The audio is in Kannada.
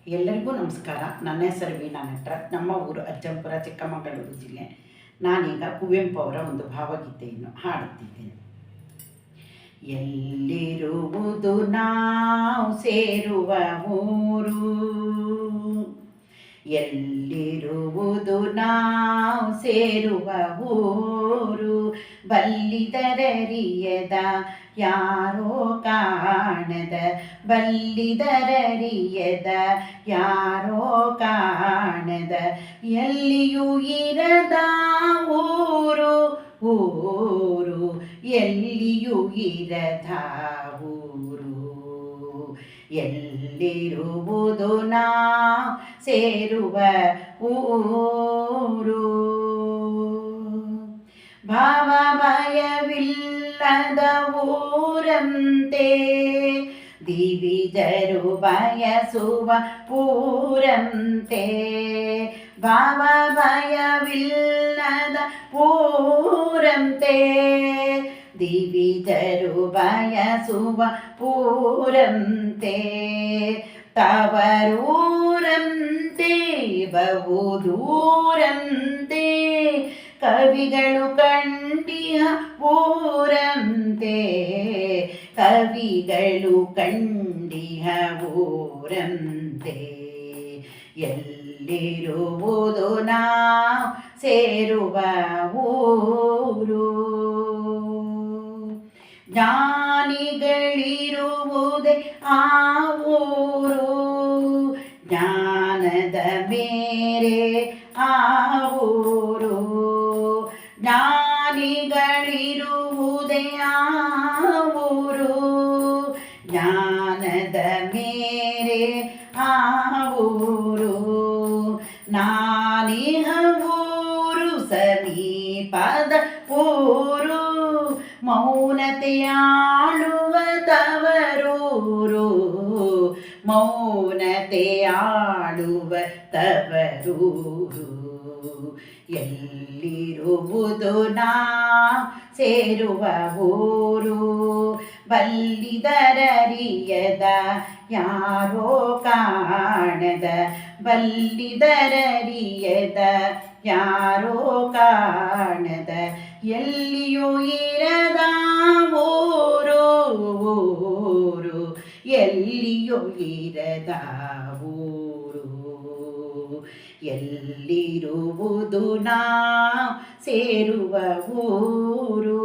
ಎಲ್ಲರಿಗೂ ನಮಸ್ಕಾರ. ನನ್ನ ಹೆಸರು ವೀಣಾ ನಟರಾಜ್. ನಮ್ಮ ಊರು ಅಜ್ಜಂಪುರ, ಚಿಕ್ಕಮಗಳೂರು ಜಿಲ್ಲೆ. ನಾನೀಗ ಕುವೆಂಪು ಅವರ ಒಂದು ಭಾವಗೀತೆಯನ್ನು ಹಾಡುತ್ತಿದ್ದೇನೆ. ಎಲ್ಲಿರುವುದು ನಾವು ಸೇರುವ ಊರು, ಎಲ್ಲಿರುವುದು ನಾವು ಸೇರುವ ಊರು, ಬಲ್ಲಿದರರಿಯದ ಯಾರೋ ಕಾಣದ, ಬಲ್ಲಿದರರಿಯದ ಯಾರೋ ಕಾಣದ, ಎಲ್ಲಿಯೂ ಇರದ ಊರು ಊರು, ಎಲ್ಲಿಯೂ ಇರದ ಊರು, ಎಲ್ಲಿರುವುದು ನಾವು ಸೇರುವ ಊರು. ಭಾವ ಭಯವಿಲ್ಲದ ಊರಂತೆ, ದಿವಿಜರು ಬಯಸುವ ಊರಂತೆ, ಭಾವ ಭಯವಿಲ್ಲದ ಊರಂತೆ, ದಿವಿಜರು ಬಯಸುವ ಊರಂತೆ, ತವರೂರಂತೆ ಬಹುದೂರಂತೆ, ಕವಿಗಳು ಕಂಡಿಹ ಊರಂತೆ, ಕವಿಗಳು ಕಂಡಿಹ ಊರಂತೆ, ಎಲ್ಲಿರುವುದು ನಾವು ಸೇರುವ ಊರು. ಜ್ಞಾನಿಗಳಿರುವುದೇ ಆ ಊರು, ಜ್ಞಾನದ ಮೇರೆ ಆ ಊರು, ಜ್ಞಾನಿಗಳಿರುವುದೇ ಆ ಊರು, ಜ್ಞಾನದ ಮೇರೆ ಆ ಊರು, ನಾನಿಹ ಊರು ಸಮೀಪದ ಊರು, ಮೌನತೆಯಾಳುವ ತವರೂರು, ಮೌನತೆಯಾಳುವ ತವರೂರು, ಎಲ್ಲಿರುವುದು ನಾವು ಸೇರುವ ಊರು, ಬಲ್ಲಿದರರಿಯದ ಯಾರೋ ಕಾಣದ, ಬಲ್ಲಿದರರಿಯದ ಯಾರೋ ಕಾಣದ, ಎಲ್ಲಿಯೂ ಇರದ ಊರು ಊರು, ಎಲ್ಲಿಯೂ ಇರದ ಊರು, ಎಲ್ಲಿರುವುದು ನಾವು ಸೇರುವ ಊರು.